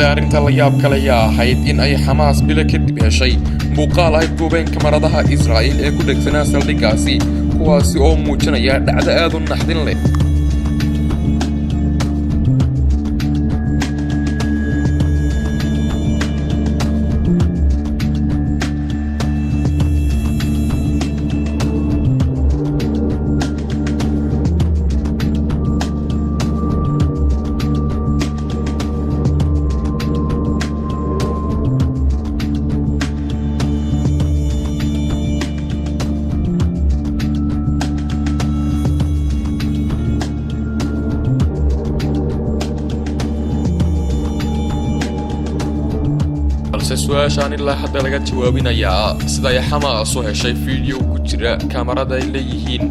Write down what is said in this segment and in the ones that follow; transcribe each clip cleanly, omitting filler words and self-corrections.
balse arrinta la yaab kale ayaa ahayd in ay Xamaas bila kadib heshay muuqaal ay duubeen kamaradaha Israa'iil ee ku dhegsanaa saldhiggaasi kuwaasi oo muujinaya dhacdo aad u naxdin leh. su'aashaan ilaa hadda laga jawaabinayaa sida ay Xamaas u heshay fiideo ku jira kamarada ay leeyihiin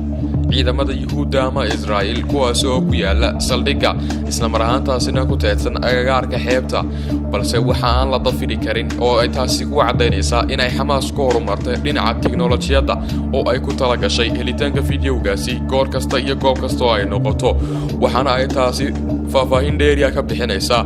ciidamada Yuhuudda ama Israa'iil kuwaas oo ku yaala saldhigga isla mar ahaantaasina ku teedsan agagaarka xeebta balse waxa aan la dafiri karin oo ay taasi ku cadeynaysaa in ay Xamaas ku horumartay dhinaca tiknoolajiyada oo ay ku tala gashay helitaanka fiideogaasi goor kasta iyo goob kasta oo ay noqoto waxaana ay taasi faahfaahin dheeriya ka bixinaysaa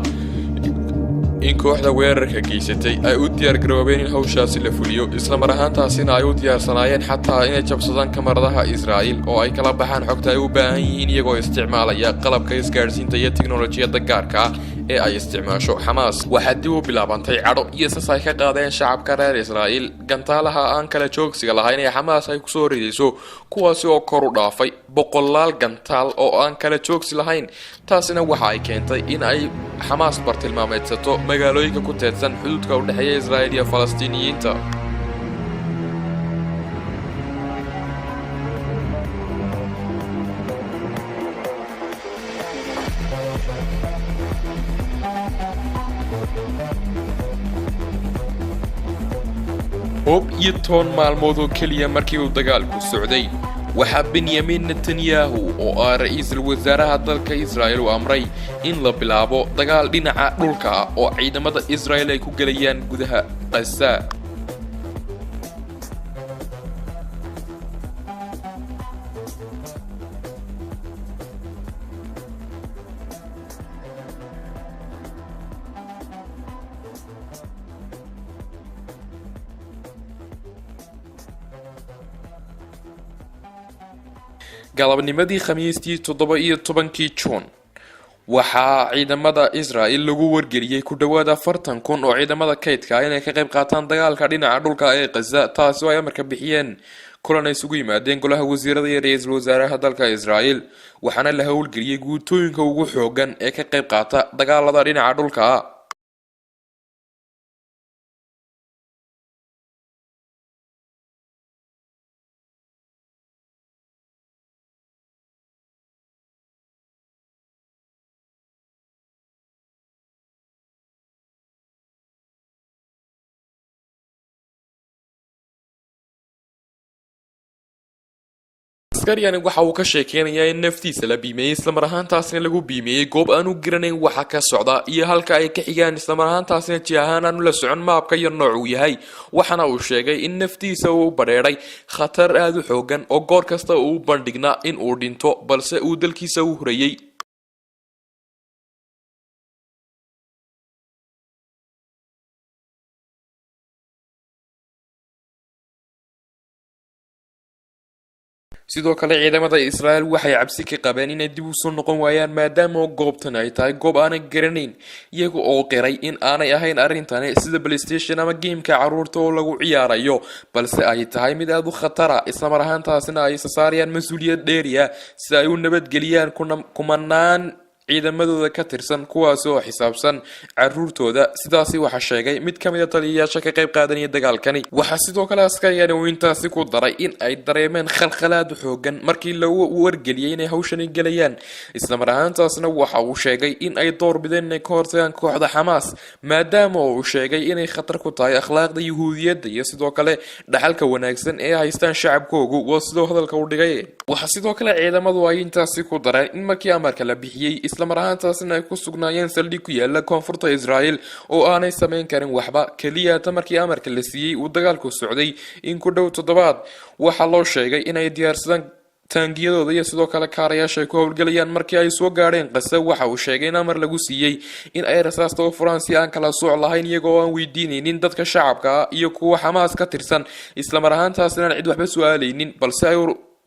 in kooxda weerarka geysatay ay u diyaar garoobeen in hawshaasi la fuliyo isla mar ahaantaasina ay u diyaarsanaayeen xataa inay jabsadaan kamaradaha Israa'iil oo ay kala baxaan xogta ay u baahan yihiin iyagoo isticmaalaya qalabka isgaarsiinta iyo tiknoolajiyada gaarka ah ee ay isticmaasho Xamaas. Waxaa dib u bilaabantay cadho iyo sas ay ka qaadeen shacabka reer Israa'iil gantaalaha aan kala joogsiga lahayn ee Xamaas ay ku soo ridayso kuwaasi oo kor u dhaafay boqolaal gantaal oo aan kala joogsi lahayn taasina waxa ay keentay in ay Xamaas bartilmaameedsato magaalooyinka ku teedsan xuduudka u dhaxeeya Israa'iil iyo Falastiiniyiinta. hub iyo toban maalmood oo keliya markii uu dagaalku socday waxaa Benjamin Netanyahu oo ah ra'iisul wasaaraha dalka Israa'iil uu amray in la bilaabo dagaal dhinaca dhulka ah oo ciidamada Israa'iil ay ku galayaan gudaha Gaza. galabnimadii Khamiistii 17 Juun waxaa ciidamada Israa'iil lagu wargeliyay ku dhawaad 40,000 oo ciidamada kaydka inay ka qayb qaataan dagaalka dhinaca dhulka ee Gaza taas oo ay marka bixiyeen kulan ay isugu yimaadeen golaha wasiirada iyo ra'iisul wasaaraha dalka Israa'iil waxaana la hawlgeliyay guutooyinka ugu xoogan ee ka qayb qaata dagaalada dhinaca dhulka askarigan waxa uu ka sheekeynayaa in naftiisa la biimeeyay isla mar ahaantaasina lagu biimeeyay goob aanu garanayn waxa ka socda iyo halka ay ka xigaan isla mar ahaantaasina jihahan aanu la socon maabka iyo nooc uu yahay waxana uu sheegay in naftiisa uu bareeray khatar aad u xoogan oo goor kasta uu bandhignaa in uu dhinto balse uu dalkiisa u horeeyay. sidoo kale ciidamada Israa'iil waxay cabsi ka qabeen inay dib u soo noqon waayaan maadaama goobtan ay tahay goob aan garanayn iyaga oo qiray in aanay ahayn arrintan sida PlayStation ama gameka caruurta oo lagu ciyaarayo balse ay tahay mid aad u khatar ah isla mar ahaantaasina ay saarayaan mas'uuliyad dheeriya si ay u nabadgeliyaan kumanaan ciidamadooda ka tirsan kuwaas oo xisaabsan caruurtooda sidaasi waxa sheegay mid kamid ah taliyayaasha ka qayb qaadanaya dagaalkani. waxa sidoo kale askarigan uu intaasi ku daray in ay dareemeen khalkhalaad xoogan markii lagu wargeliyay inay hawshan galayaan isla mar ahaantaasna waxa uu sheegay in ay door bideen inay ka hortagaan kooxda Xamaas maadaama uu sheegay inay khatar ku tahay akhlaaqda Yuhuudiyadda iyo sidoo kale dhaxalka wanaagsan ee haystaan shacabkoodu waa sidoo hadalka u dhigay. waxa sidoo kale ciidamadu ay intaasi ku dareen in markii amarka la bixiyay isla mar ahaantaasina ay ku sugnaayeen saldhig ku yaala koonfurta Israa'iil oo aanay sameyn karin waxba kaliya markii amarka la siiyay uu dagaalku socday in ku dhow 7 waxa loo sheegay inay diyaarsadaan taangiyadooda iyo sidoo kale kaarayaasha ay ku howlgalayaan. markii ay soo gaadheen qasa waxa uu sheegay in amar lagu siiyey in ay rasaasta u furaan si aan kala sooc lahayn iyagoo aan weydiinaynin dadka shacabka ah iyo kuwa xamaas ka tirsan, isla mar ahaantaasina aan cid waxba su'aalaynin balse ay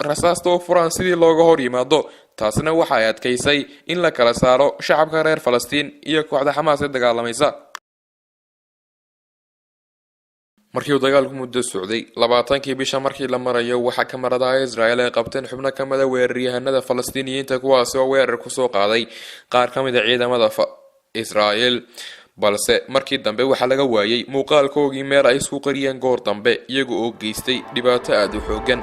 rasaasta u furaan sidii looga hor yimaado. taasina waxa ay adkaysay in la kala saaro shacabka reer Falastiin iyo kooxda xamaas ee dagaalamaysa. markii uu dagaalku muddo socday 20kii bisha markii la marayo waxa kamaradaha Israa'iil ay qabteen xubno ka mid ah weeraryahanada Falastiiniyiinta kuwaas oo weerar ku soo qaaday qaar ka mid ah ciidamada Israa'iil, balse markii dambe waxa laga waayay muuqaalkoogii meel ay isku qariyeen goor dambe iyaga oo geystay dhibaato aad u xooggan.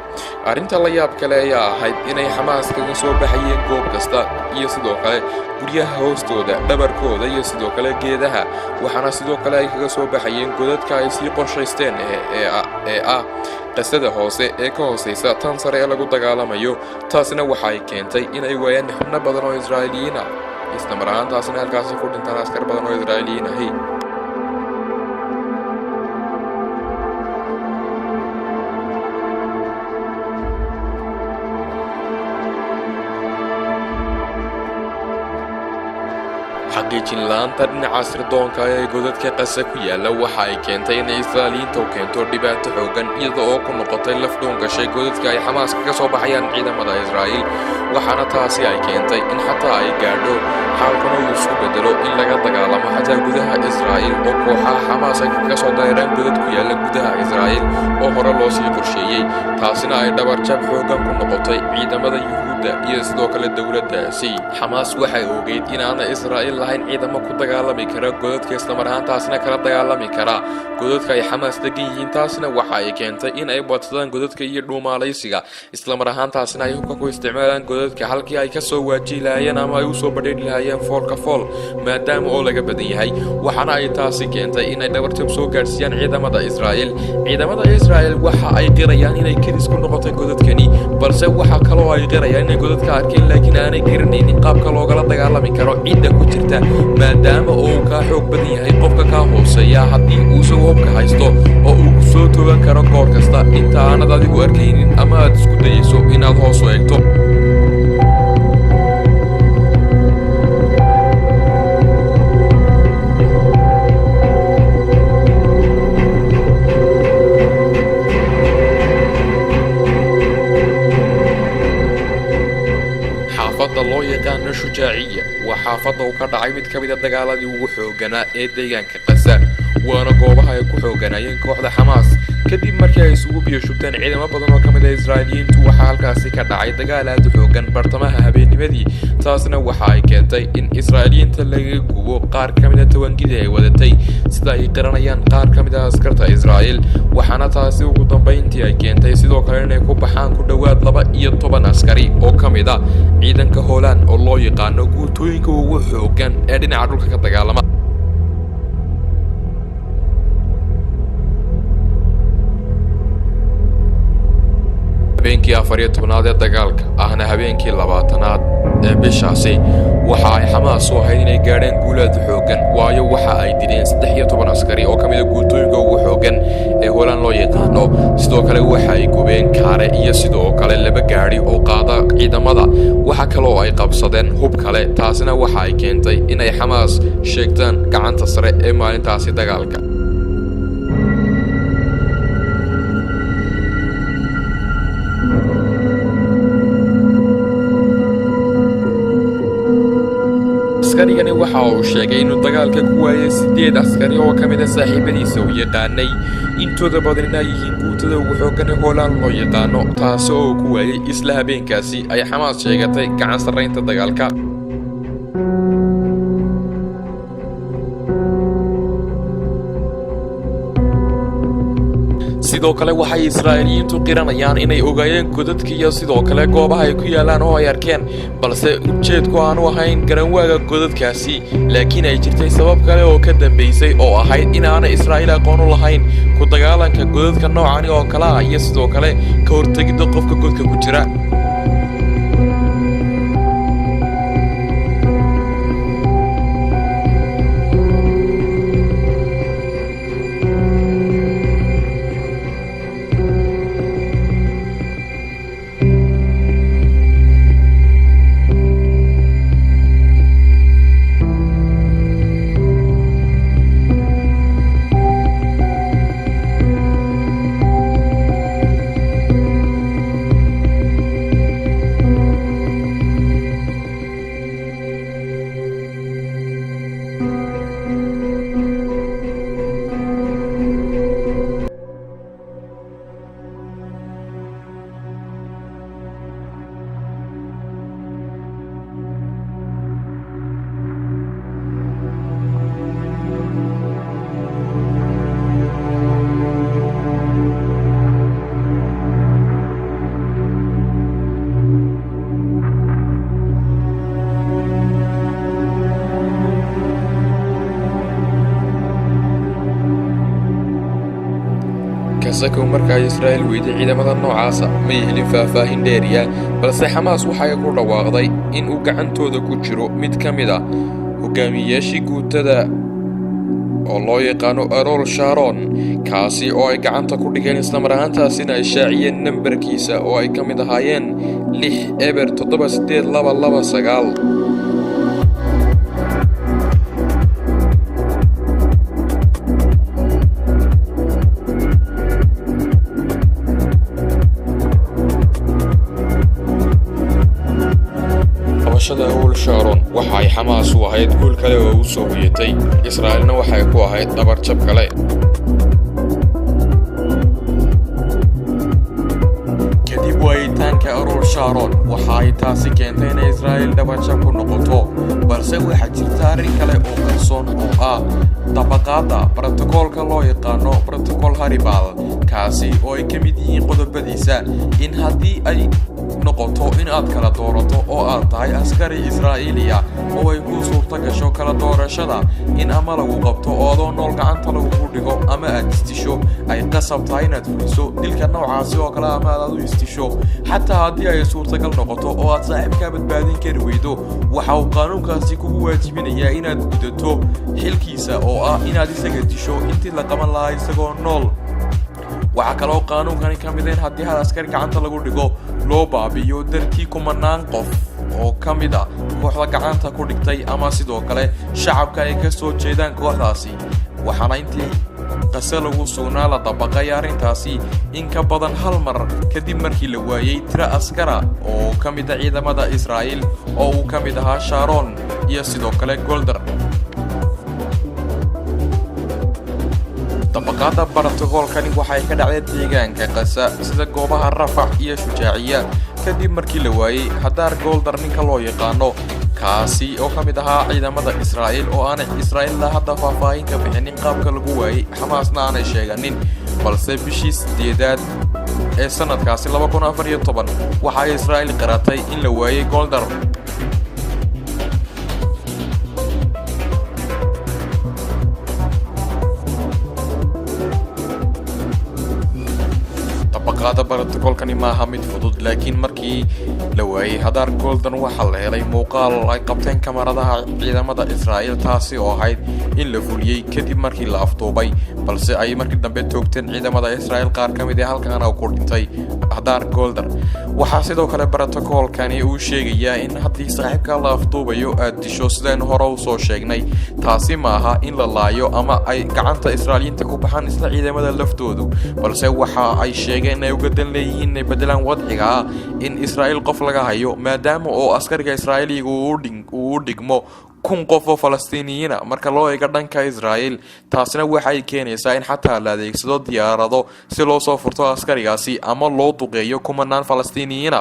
arrinta la yaab kale ayaa ahayd inay xamaas kaga soo baxayeen goob kasta iyo sidoo kale guryaha hoostooda, dhabarkooda iyo sidoo kale geedaha, waxaana sidoo kale ay kaga soo baxayeen godadka ay sii qorshaysteen ee ah qasada hoose ee ka hooseysa tan sare ee lagu dagaalamayo. taasina waxa ay keentay inay waayaan xubno badan oo Israa'iiliyiin ah, isla mar ahaantaasina halkaasi ku dhintaan askar badan oo Israa'iiliyiin ahi. xaqiijin la'aanta dhinaca sirdoonka ee godadka qasa ku yaala waxa ay keentay in Israa'iiliyiintu keento dhibaato xooggan iyada oo ku noqotay laf dhuun gashay godadka ay xamaas kaga soo baxayaan ciidamada Israa'iil, waxaana taasi ay keentay in xataa ay gaadho xaalkuna uu isku bedelo in laga dagaalamo xataa gudaha Israa'iil oo kooxaha xamaas ay kaga soo dareereen godad ku yaala gudaha Israa'iil oo hore loo sii qorsheeyey. taasina ay dhabar jab xooggan ku noqotay ciidamada Yuhuudda iyo sidoo kale dowladdaasi. xamaas waxay ogeyd in aan Israa'iil lahayn ciidamo ku dagaalami kara godadka isla mar ahaantaasina kala dagaalami kara godadka ay xamaas degan yihiin. taasina waxa ay keentay in ay badsadaan godadka iyo dhuumaalaysiga, isla mar ahaantaasina ay hubka ku isticmaalaan godadka halkii ay ka soo waajihi lahaayeen ama ay u soo badheedhi lahaayeen foolka fool maadaama oo laga badan yahay. waxaana ay taasi keentay inay dhabarjab soo gaadhsiiyaan ciidamada Israa'iil. ciidamada Israa'iil waxa ay qirayaan inay kedis ku noqotay godadkani, balse waxa kaloo ay qirayaan inay godadka arkeen laakiin aanay garanaynin qaabka loogala dagaalami karo cidda ku jirta, maadaama uu ka xoog badan yahay qofka ka hooseeya haddii uu isagu hubka haysto oo uu soo toogan karo goor kasta inta aanad adigu arkaynin ama aad isku dayayso inaad hoos u eegto. xaafadda loo yaqaano Shujaaciya waa xaafadda uu ka dhacay mid ka mid ah dagaaladii ugu xoogganaa ee deegaanka qasa, waana goobaha ay ku xoogganayeen kooxda xamaas. kadib markii ay isugu biyo shubteen ciidamo badan oo ka mid ah Israa'iiliyiintu waxaa halkaasi ka dhacay dagaal aad u xooggan bartamaha habeennimadii. taasina waxa ay keentay in Israa'iiliyiinta laga gubo qaar ka mid ah tawaangidii ay wadatay sida ay qiranayaan qaar ka mid ah askarta Israa'iil, waxaana taasi ugu dambeyntii ay keentay sidoo kale inay ku baxaan ku dhowaad 12 askari oo ka mid ah ciidanka Hoolaan oo loo yaqaano guutooyinka ugu xooggan ee dhinaca dhulka ka dagaalama. habeenkii 14aad ee dagaalka ahna habeenkii 20aad ee bishaasi waxa ay xamaas soo ahayd inay gaadheen guulaad xooggan, waayo waxa ay dileen 13 askari oo ka mid ah guutooyinka ugu xooggan ee Hoolaan loo yaqaano. sidoo kale waxa ay gubeen kaare iyo sidoo kale 2 gaari oo qaada ciidamada, waxa kale oo ay qabsadeen hub kale. taasina waxa ay keentay inay xamaas sheegtaan gacanta sare ee maalintaasi dagaalka. askarigani waxa uu sheegay inuu dagaalka ku waayay 8 askari oo ka mid ah saaxiibadiisa uu yaqaanay, intooda badan inay yihiin guutada ugu xooggan ee Hoolaan loo yaqaano, taas oo ku waayay isla habeenkaasi ay xamaas sheegatay gacan sarreynta dagaalka. sidoo kale waxay Israa'iiliyiintu qiranayaan inay ogaayeen godadka iyo sidoo kale goobaha ay ku yaalaan oo ay arkeen, balse ujeedku aanu ahayn garanwaaga godadkaasi, laakiin ay jirtay sabab kale oo ka dambeysay oo ahayd in aanay Israa'iil aqoon u lahayn ku dagaalanka godadka noocan oo kale ah iyo sidoo kale ka hortagidda qofka godka ku jira. kasakow marka ay Israa'iil weyday ciidamada noocaasa ma helin faahfaahin dheeriya balse Xamaas waxay ku dhawaaqday in uu gacantooda ku jiro mid ka mid ah hogaamiyayaashii guutada oo loo yaqaano Ariel Sharon kaasi oo ay gacanta ku dhigeen isla mar ahaantaasina ay shaaciyeen nambarkiisa oo ay ka mid ahaayeen 6 Ariel Sharon waxa ay Xamaas u ahayd guul kale oo u soo hoyatay Israa'iilna waxay ku ahayd dabar jab kale kadib wayitaanka Ariel Sharon waxa ay taasi keentay in Israa'iil dabar jab ku noqoto balse waxa jirta arrin kale oo qarsoon oo ah dabaqada protokolka loo yaqaano protocol Haribal kaasi oo ay ka mid yihiin qodobadiisa in haddii ay noqoto in aad kala doorato oo aad tahay askari Israa'iiliya oo ay ku suurta gasho kala doorashada in ama lagu qabto oo adoo nool gacanta lagu dhigo ama aad istisho ay qasab tahay inaad fuliso dilka noocaasi oo kale ama aad u istisho xataa haddii ay suurtagal noqoto oo aad saaxiibka badbaadin kari weydo waxa uu qaanuunkaasi kugu waajibinayaa inaad gudato xilkiisa oo ah inaad isaga disho intii la qaban lahaa isagoo nool waxa kale oo qaanuunkani ka mid ah haddii hal askari gacanta lagu dhigo loo baabiyo dartii kumanaan qof oo ka mid ah kooxda gacanta ku dhigtay ama sidoo kale shacabka ay ka soo jeedaan kooxdaasi waxaana intii qase lagu sugnaa la dabaqay arrintaasi in ka badan hal mar kadib markii la waayay tiro askara oo ka mid ah ciidamada Israa'iil oo uu ka mid ahaa Sharon iyo sidoo kale Golder dabaqada protokolkani waxay ka dhacday deegaanka qasa sida goobaha Rafax iyo Shujaaciya kadib markii la waayay Hadar Golder ninka loo yaqaano kaasi oo ka mid ahaa ciidamada Israa'iil oo aan Israa'iil la hadda faahfaahin ka bixinin qaabka lagu waayay Xamaasna aanay sheeganin balse bishii 8aad ee sanadkaasi 2014 waxa Israa'iil qaratay in la waayay Golder dabaqada protokolkani maaha mid fudud laakiin markii la waayay Hadar Golder waxa la helay muuqaal ay qabteen kamaradaha ciidamada Israa'iil taasi oo ahayd in la fuliyay kadib markii la afduubay balse ay markii dambe toogteen ciidamada Israa'iil qaar ka mid ah halkan oo ku dhintay Hadar Golder waxa sidoo kale protokolkani uu sheegayaa in haddii saaxiibka la afduubayo aad disho sidaan hore u soo sheegnay taasi maaha in la laayo ama ay gacanta Israa'iiliinta ku baxaan isla ciidamada laftoodu balse waxa ay sheegeen inay uga dan leeyihiin inay bedelaan wadciga in Israa'iil qof laga hayo maadaama oo askariga Israa'iiliga uu dhigmo 1000 qof oo Falastiiniyiin marka loo eego dhanka Israa'iil taasina waxay keenaysaa in xataa la adeegsado diyaarado si loo soo furto askarigaasi ama loo duqeeyo kumanaan Falastiiniyiin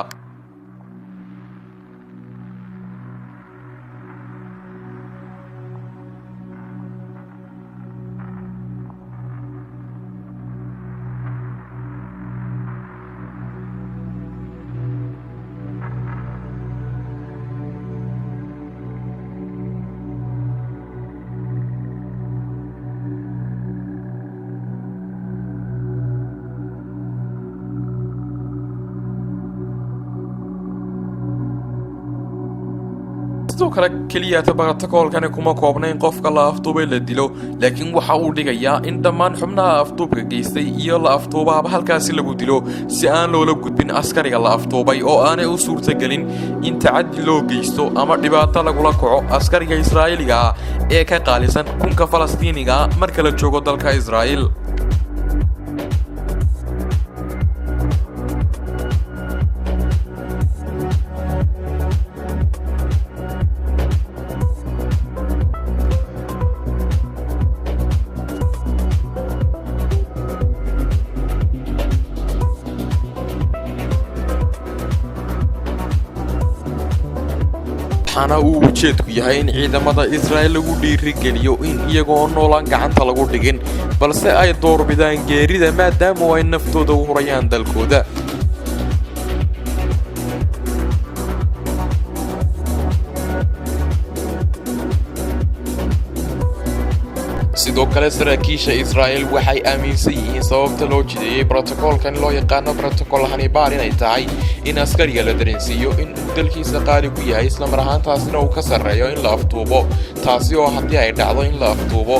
sidoo kale kaliya protokolkani kuma koobnayn qofka la afduubay la dilo laakiin waxa uu dhigayaa in dhammaan xubnaha afduubka geystay iyo la afduubaaba halkaasi lagu dilo si aan loola gudbin askariga la afduubay oo aanay u suurtagelin in tacaddi loo geysto ama dhibaato lagula kaco askariga Israa'iiliga ee ka qaalisan 1000 Falastiiniga marka la joogo dalka Israa'iil waxaana uu ujeedku yahay in ciidamada Israa'iil lagu dhiirigeliyo in iyagoo noolaan gacanta lagu dhigin balse ay doorbidaan geerida maadaama ay naftooda u hurayaan dalkooda sidoo kale saraakiisha Israa'iil waxay aaminsan yihiin sababta loo jideeyay protokolkan loo yaqaan protocol Hannibal inay tahay in askariga la dareensiiyo in dalkiisa qaali ku yahay isla mar ahaantaasina uu ka sarreeyo in la afduubo taasi oo haddii ay dhacdo in la afduubo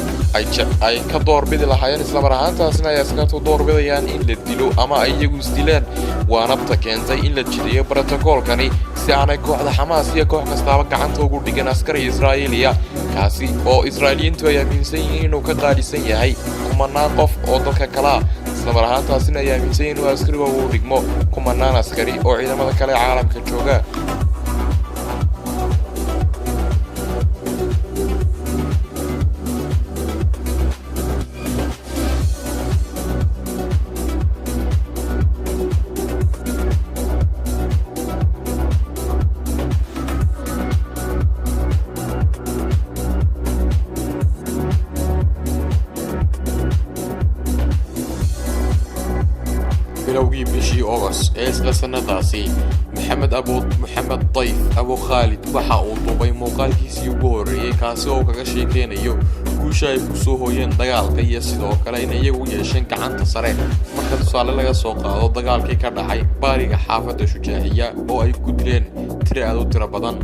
ay ka doorbidi lahaayeen isla mar ahaantaasina ay askartu doorbidayaan in la dilo ama ay iyagu isdilaan waana ta keentay in la jideeyo protokolkani si aanay kooxda Xamaas iyo koox kastaaba gacanta ugu dhigan askari Israa'iiliya kaasi oo Israa'iiliyiintu ay aaminsan yihiin inuu ka qaalisan yahay kumanaan qof oo dalka kala isla mar ahaantaasina ay aaminsan yihiin inuu askariga ugu dhigmo kumanaan askari oo ciidamada kale caalamka jooga bilowgii bishii August ee isla sanadaasi Maxamed Dayf Abu Khalid waxa uu duubay muuqaalkiisii ugu horeeyay kaasi oo kaga sheekeynayo guusha ay ku soo hooyeen dagaalka iyo sidoo kale in iyagu yeesheen gacanta sare marka tusaale laga soo qaado dagaalkii ka dhacay baariga xaafadda Shujaaciya oo ay ku dileen tiro badan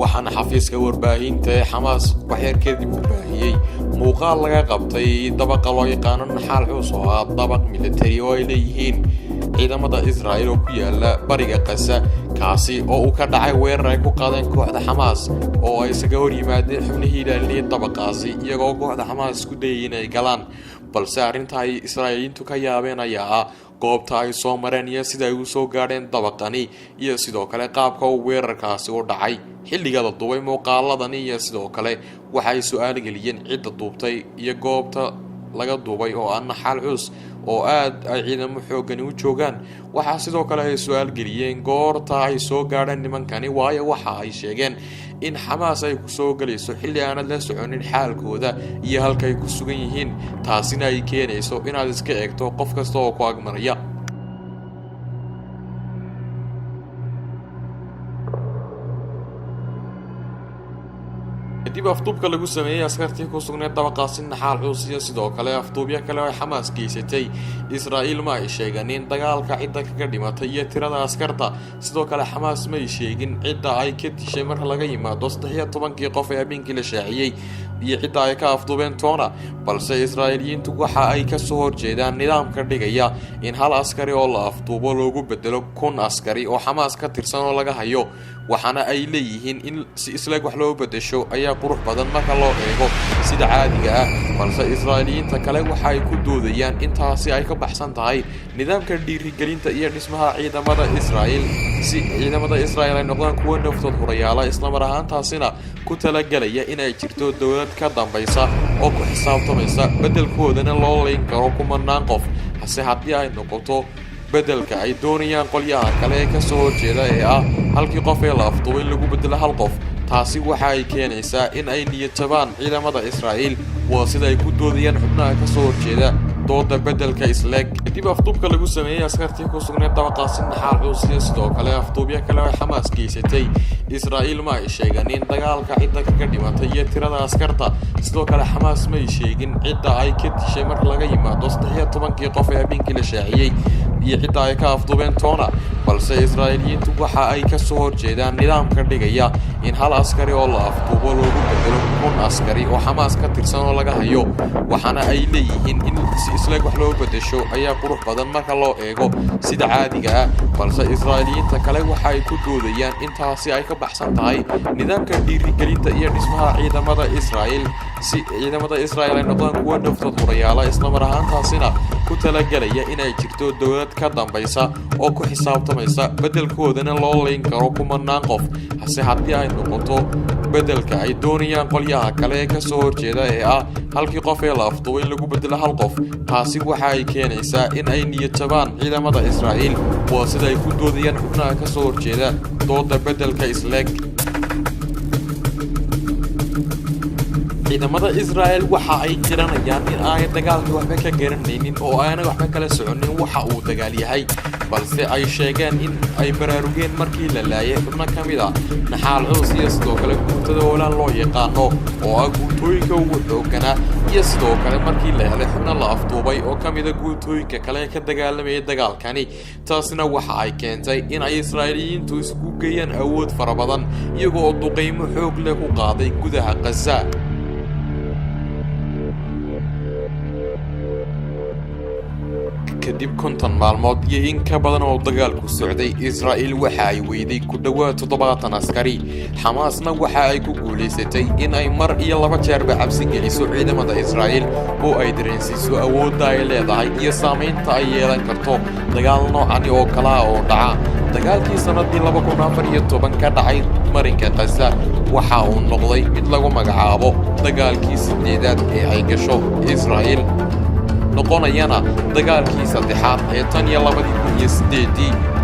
waxaana xafiiska warbaahinta ee Xamaas waxyar kadib u baahiyay muuqaal laga qabtay dabaqa loo yaqaan naxal cusub oo dabaq military oo ay leeyihiin ciidamada Israa'iil oo ku yaala bariga Gaza kaasi oo uu ka dhacay weerar ay ku qaadeen kooxda Xamaas oo ay isaga hor yimaadeen xubnihii ilaalinaya dabaqaasi iyagoo kooxda Xamaas ku dayay inay galaan balse arrinta ay Israa'iiliyiintu ka yaabeen ayaa goobta ay soo mareen iyo sida ay u soo gaadheen dabaqani iyo sidoo kale qaabka uu weerarkaasi u dhacay xilliga la duubay muuqaaladani iyo sidoo kale waxay su'aal geliyeen cidda duubtay iyo goobta laga duubay oo aan naxal cusub oo aad ay ciidamo xooggan u joogaan waxa sidoo kale ay su'aal geliyeen goorta ay soo gaadheen nimankani waayo waxa ay sheegeen in Xamaas ay ku soo galayso xilli aan la soconin xaalkooda iyo halka ay ku sugan yihiin taasina ay keenayso inaad iska eegto qof kasta oo ku agmaraya dib afduubka lagu sameeyay askartii ku sugnayd dabaqaasi naxal cusub iyo sidoo kale afduubyo kale oo Xamaas geysatay Israa'iil ma ay sheegeen in dagaalka cidda kaga dhimatay iyo tirada askarta sidoo kale Xamaas ma ay sheegin cidda ay ka dishay marka laga yimaado 13 qof ee habeenkii la shaaciyay iyo cidda ay ka afduubeen toona balse Israa'iiliyiintu waxa ay ka soo horjeedaan nidaamka dhigaya in hal askari oo la afduubo loogu bedelo 1000 askari oo Xamaas ka tirsan oo laga hayo waxaana ay leeyihiin in si isla wax loo bedesho ayaa qurux badan marka loo eego sida caadiga ah balse Israa'iiliyiinta kale waxa ay ku doodayaan intaasi ay ka baxsan tahay nidaamka dhiirigelinta iyo dhismaha ciidamada Israa'iil si ciidamada Israa'iil ay noqdaan kuwo naftooda horeyaala isla mar ahaantaasina ku talagalaya in ay jirto dawlad ka dambaysa oo ku xisaabtamaysa bedelkoodana loo leyn karo kumanaan qof hase haddii ay noqoto bedelka ay doonayaan qolyaha kale ee ka soo horjeeda ee ah halkii qof ee la afduubay lagu bedelo hal qof taasi waxa ay keenaysaa in ay niyad jabaan ciidamada Israa'iil waa sida ay ku doodayaan xubnaha ka soo horjeeda dooda bedelka isleeg dib afduubka lagu sameeyay askartii ku sugnayd dabaqaasi naxal cusub iyo sidoo kale afduubyo kale oo Xamaas geysatay Israa'iil ma ay sheegeen in dagaalka cidda kaga dhimatay iyo tirada askarta sidoo kale Xamaas ma ay sheegin cidda ay ka dishay marka laga yimaado 13 qof ee habeenkii la shaaciyay iyo cidda ay ka afduubeen toona balse Israa'iiliyiintu waxa ay ka soo horjeedaan nidaamka dhigaya in hal askari oo la afduubo loogu bedelo 1000 askari oo Xamaas ka tirsan oo laga hayo waxaana ay leeyihiin in si isla wax loo bedesho ayaa qurux badan marka loo eego sida caadiga ah balse Israa'iiliyiinta kale waxa ay ku doodayaan intaasi ay ka baxsan tahay nidaamka dhiirigelinta iyo dhismaha ciidamada Israa'iil si ciidamada Israa'iil ay noqdaan kuwo naftooda horeyaala isla mar ahaantaasina ku talagalaya in ay jirto dawlad ka dambaysa oo ku xisaabtamaysa bedelkoodana loo leyn karo kumanaan qof hase haddii ay noqoto bedelka ay doonayaan qolyaha kale ee ka soo horjeeda ee ah halkii qof ee la afduubay lagu bedelo hal qof taasi waxa ay keenaysaa in ay niyad jabaan ciidamada Israa'iil waa sida ay ku doodayaan xubnaha ka soo horjeeda dooda bedelka isleeg ciidamada Israel waxa ay jiranayaan in ay dagaalka waxba ka garanaynin oo aanay waxba kala soconin waxa uu dagaal yahay balse ay sheegeen in ay baraarugeen markii la laayay xubno kamid ah naxaal culus iyo sidoo kale guutada hoolaan loo yaqaano oo ah guutooyinka ugu xoogana iyo sidoo kale markii la helay xubno la afduubay oo kamid ah guutooyinka kale ka dagaalamay dagaalkani taasina waxa ay keentay in ay Israa'iiliyiintu isku geeyaan awood farabadan iyagoo duqeymo xoog leh ku qaaday gudaha Gaza kadib konton maalmood iyo in ka badan oo dagaalku socday Israa'iil waxa ay weyday ku dhawaad 70 askari Xamaasna waxa ay ku guuleysatay in ay mar iyo laba jeer cabsi geliso ciidamada Israa'iil oo ay dareensiiso awoodda ay leedahay iyo saameynta ay yeelan karto dagaal noocan oo kala oo dhaca dagaalkii sanadii 2014 ka dhacay marinka Gaza waxa uu noqday mid lagu magacaabo dagaalkii sideedaad ee ay gasho Israa'iil noqonayana dagaalkii saddexaad ee tan iyo 2008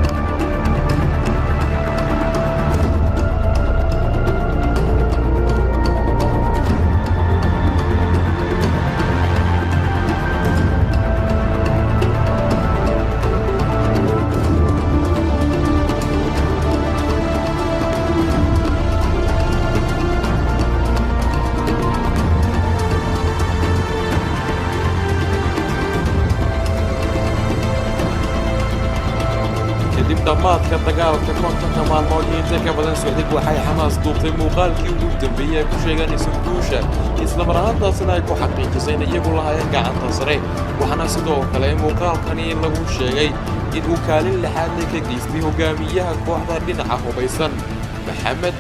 dhammaadka dagaalka kontonka maalmood inta ka badan socday waxay Xamaas duubtay muuqaalkii ugu dambeeyay ku sheeganaysa guusha isla marhaantaasina ay ku xaqiijisay in iyagu lahaayeen gacanta sare waxaana sidoo kale muuqaalkani lagu sheegay in uu kaalin lixaad ka geystay hogaamiyaha kooxda dhinaca hubaysan Maxamed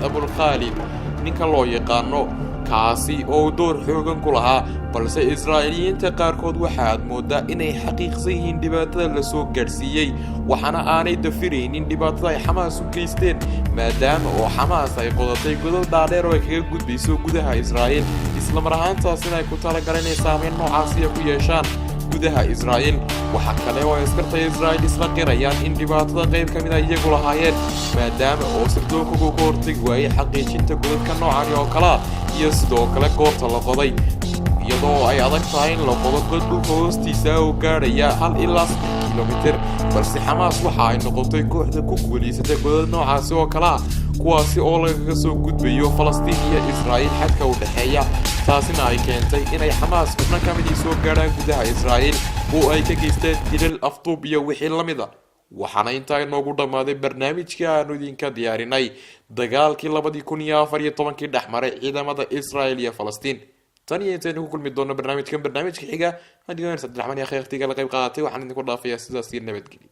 Abu Khalid ninka loo yaqaano kaasi oo door xoogan ku lahaa balse Israa'iiliyiinta qaarkood waxa aad moodaa inay xaqiiqsan yihiin dhibaatada la soo gaarsiiyay waxana aanay dafiraynin dhibaatada ay Xamaas u geysteen maadaama oo Xamaas ay qodatay godol dhaadheer oo ay kaga gudbayso gudaha Israa'iil isla marhaantaasina ay ku talagaleen saameyn noocaas ku yeeshaan gudaha Israa'iil waxa kale oo askarta Israa'iil isla qirayaan in dhibaatada qayb kamid ah iyagu lahaayeen maadaama oo sirdoonku ku hortagi waayay xaqiijinta godadka noocan oo kala iyo sidoo kale goobta la qoday iyadoo ay adag tahay in la qodo god dhulka hoostiisa oo gaaraya 1 ilaa 3 kilomitir balse Xamaas waxa ay noqotay kooxda ku guuleysatay godad noocaas oo kala kuwaasi oo laga soo gudbayo Falastiin iyo Israa'iil xadka u dhaxeeya taasina ay keentay in ay Xamaas xubno kamid ah soo gaaraan gudaha Israa'iil oo ay ka geysteen dilal afduub iyo wixii la mid ah waxaana intaa noogu dhamaaday barnaamijkii aanu idinka diyaarinay dagaalkii 2014 dhexmaray ciidamada Israa'iil iyo Falastiin tan iyo intaanu ku kulmi doono barnaamijka xiga haddii aan saddex man ya khayr tiga la qayb qaadatay waxaan idinku dhaafayaa sidaas iyo nabadgelyo